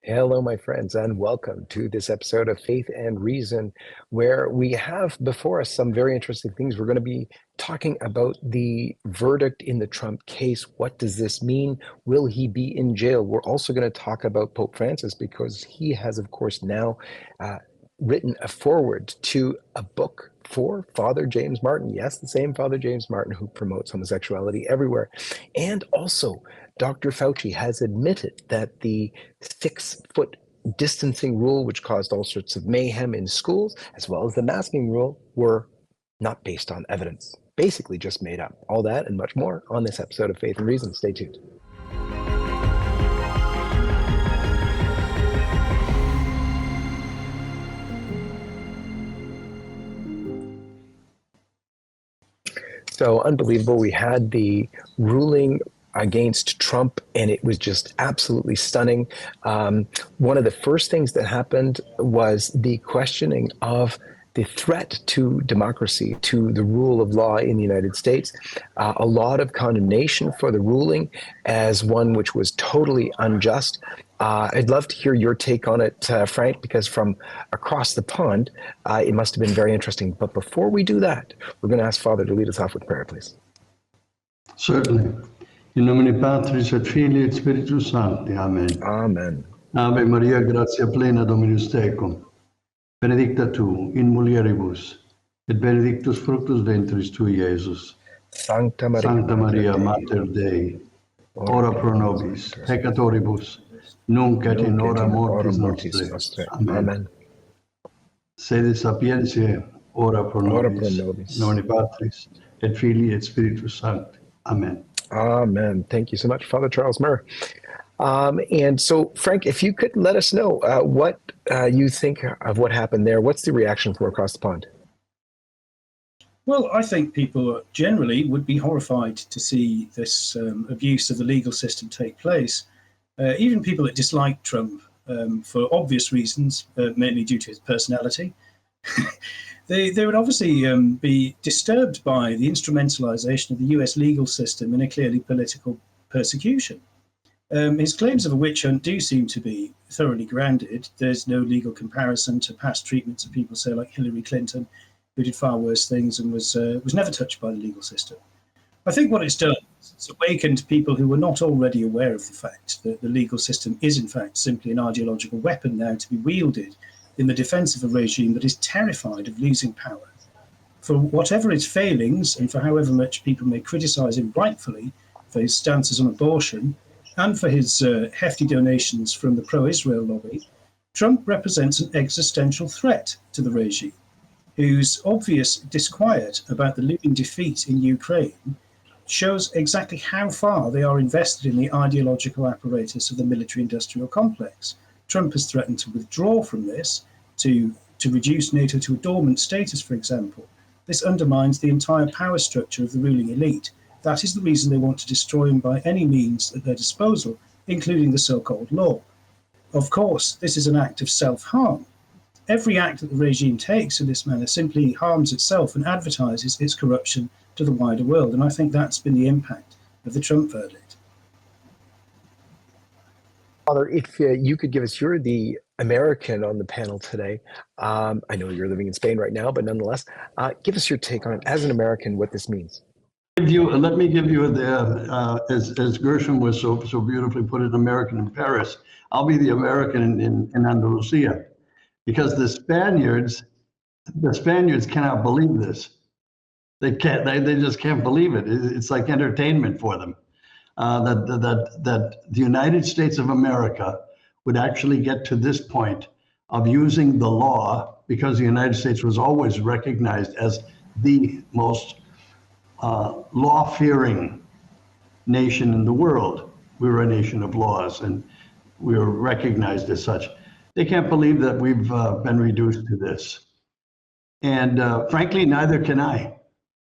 Hello, my friends, and welcome to this episode of Faith and Reason, where we have before us some very interesting things. We're going to be talking about the verdict in the Trump case. What does this mean? Will he be in jail? We're also going to talk about Pope Francis because he has, of course, now written a foreword to a book for Father James Martin. Yes, the same Father James Martin who promotes homosexuality everywhere. And also, Dr. Fauci has admitted that the 6-foot distancing rule, which caused all sorts of mayhem in schools, as well as the masking rule, were not based on evidence, basically just made up. All that and much more on this episode of Faith and Reason. Stay tuned. So unbelievable. We had the ruling against Trump, and it was just absolutely stunning. One of the first things that happened was the questioning of the threat to democracy, to the rule of law in the United States. A lot of condemnation for the ruling as one which was totally unjust. I'd love to hear your take on it, Frank, because from across the pond, it must have been very interesting. But before we do that, we're going to ask Father to lead us off with prayer, please. Certainly. In nomine Patris et Filii et Spiritus Sancti. Amen. Amen. Ave Maria, gratia plena Dominus tecum. Benedicta tu in mulieribus, et benedictus fructus ventris tui, Iesus. Sancta Maria, Sancta Maria, Mater Dei, ora pro nobis, peccatoribus, nunc et in hora mortis nostre. Amen. Sede sapientiae, ora pro nobis, in nomine Patris, et Filii et Spiritus Sancti. Amen. Amen. Thank you so much, Father Charles Murr. And so, Frank, if you could let us know what you think of what happened there. What's the reaction from across the pond? Well, I think people generally would be horrified to see this abuse of the legal system take place. Even people that dislike Trump for obvious reasons, mainly due to his personality, they would obviously be disturbed by the instrumentalization of the US legal system in a clearly political persecution. His claims of a witch hunt do seem to be thoroughly grounded. There's no legal comparison to past treatments of people, say, like Hillary Clinton, who did far worse things and was never touched by the legal system. I think what it's done is it's awakened people who were not already aware of the fact that the legal system is, in fact, simply an ideological weapon now to be wielded in the defense of a regime that is terrified of losing power. For whatever its failings, and for however much people may criticize him rightfully for his stances on abortion, and for his hefty donations from the pro-Israel lobby, Trump represents an existential threat to the regime, whose obvious disquiet about the looming defeat in Ukraine shows exactly how far they are invested in the ideological apparatus of the military-industrial complex. Trump has threatened to withdraw from this, to reduce NATO to a dormant status, for example. This undermines the entire power structure of the ruling elite. That is the reason they want to destroy him by any means at their disposal, including the so-called law. Of course, this is an act of self-harm. Every act that the regime takes in this manner simply harms itself and advertises its corruption to the wider world. And I think that's been the impact of the Trump verdict. Father, if you could give us, you're the American on the panel today. I know you're living in Spain right now, but nonetheless, give us your take on it as an American, what this means. Let me give you as Gershom was so beautifully put it, American in Paris. I'll be the American in Andalusia, because the Spaniards cannot believe this. They just can't believe it. It's like entertainment for them. That the United States of America would actually get to this point of using the law, because the United States was always recognized as the most law-fearing nation in the world. We were a nation of laws, and we were recognized as such. They can't believe that we've been reduced to this. And frankly, neither can I.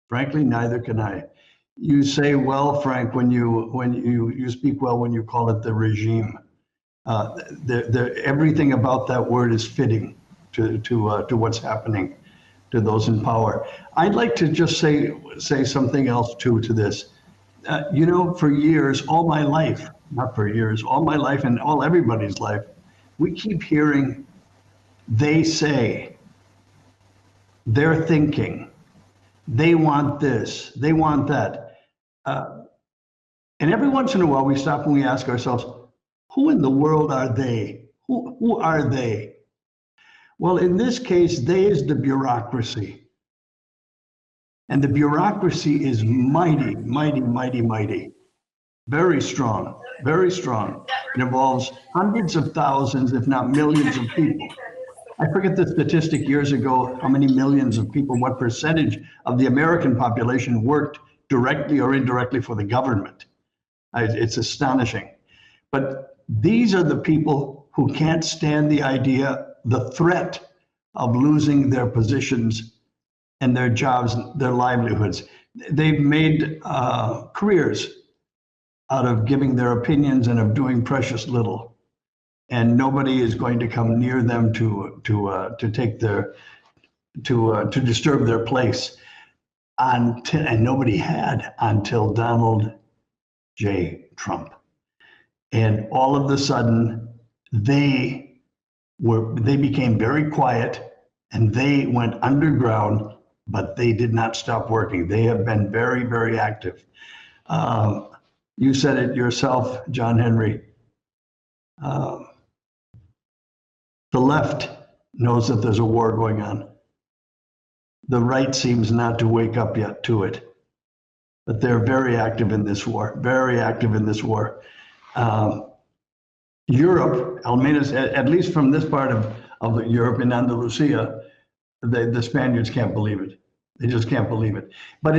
Frankly, neither can I. You say well, Frank, when you speak well when you call it the regime. Everything about that word is fitting to what's happening to those in power. I'd like to just say something else too to this. For years, all my life, not for years, all my life and everybody's life, we keep hearing they say, they're thinking, they want this, they want that. And every once in a while, we stop and we ask ourselves, who in the world are they? Who are they? Well, in this case, they is the bureaucracy. And the bureaucracy is mighty, mighty, mighty, mighty. Very strong, very strong. It involves hundreds of thousands, if not millions of people. I forget the statistic years ago, how many millions of people, what percentage of the American population worked directly or indirectly for the government. It's astonishing. But these are the people who can't stand the idea, the threat of losing their positions and their jobs, their livelihoods. They've made careers out of giving their opinions and of doing precious little. And nobody is going to come near them to take their, to disturb their place. And nobody had until Donald J. Trump. And all of a sudden, they became very quiet and they went underground, but they did not stop working. They have been very, very active. You said it yourself, John Henry. The left knows that there's a war going on. The right seems not to wake up yet to it, but they're very active in this war, very active in this war. Europe, at least from this part of Europe in Andalusia, the Spaniards can't believe it. They just can't believe it. But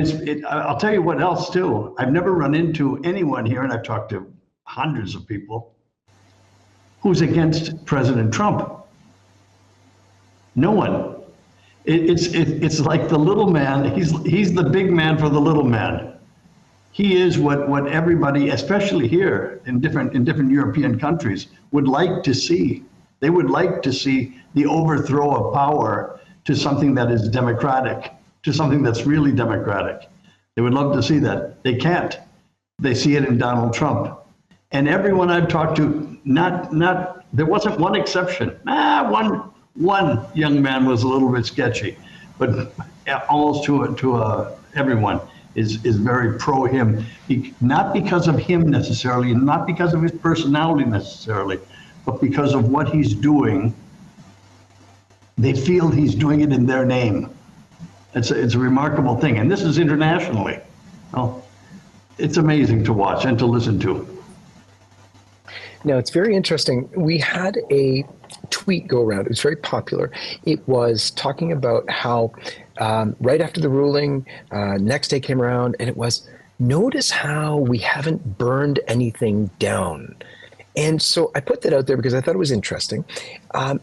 I'll tell you what else too. I've never run into anyone here, and I've talked to hundreds of people, who's against President Trump. No one. It's like the little man. He's the big man for the little man. He is what everybody, especially here in different European countries, would like to see. They would like to see the overthrow of power to something that is democratic, to something that's really democratic. They would love to see that. They can't. They see it in Donald Trump. And everyone I've talked to, there wasn't one exception. One young man was a little bit sketchy, but almost to everyone is very pro him, not because of him necessarily, and not because of his personality necessarily, but because of what he's doing. They feel he's doing it in their name. It's a remarkable thing, and this is internationally. Well, it's amazing to watch and to listen to. Now, it's very interesting. We had a tweet go around. It was very popular. It was talking about how right after the ruling, next day came around, and it was, notice how we haven't burned anything down. And so I put that out there because I thought it was interesting. And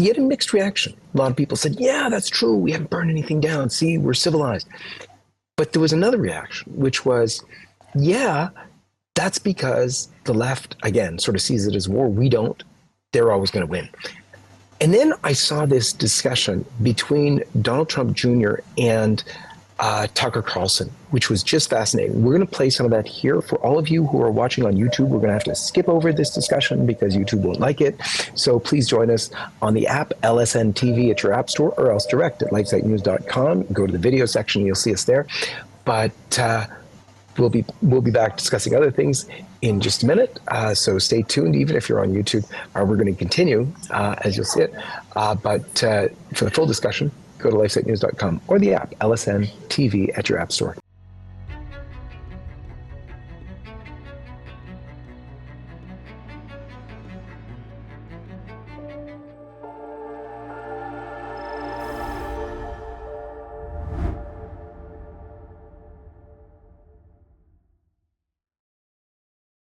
yet a mixed reaction. A lot of people said, yeah, that's true. We haven't burned anything down. See, we're civilized. But there was another reaction, which was, yeah, that's because the left, again, sort of sees it as war. We don't. They're always going to win. And then I saw this discussion between Donald Trump Jr. and Tucker Carlson, which was just fascinating. We're going to play some of that here. For all of you who are watching on YouTube, we're going to have to skip over this discussion because YouTube won't like it. So please join us on the app LSN TV at your app store, or else direct at lifesitenews.com. Go to the video section, you'll see us there. But we'll be back discussing other things in just a minute. So stay tuned, even if you're on YouTube. We're going to continue as you'll see it. But for the full discussion, go to lifesitenews.com or the app LSN TV at your app store.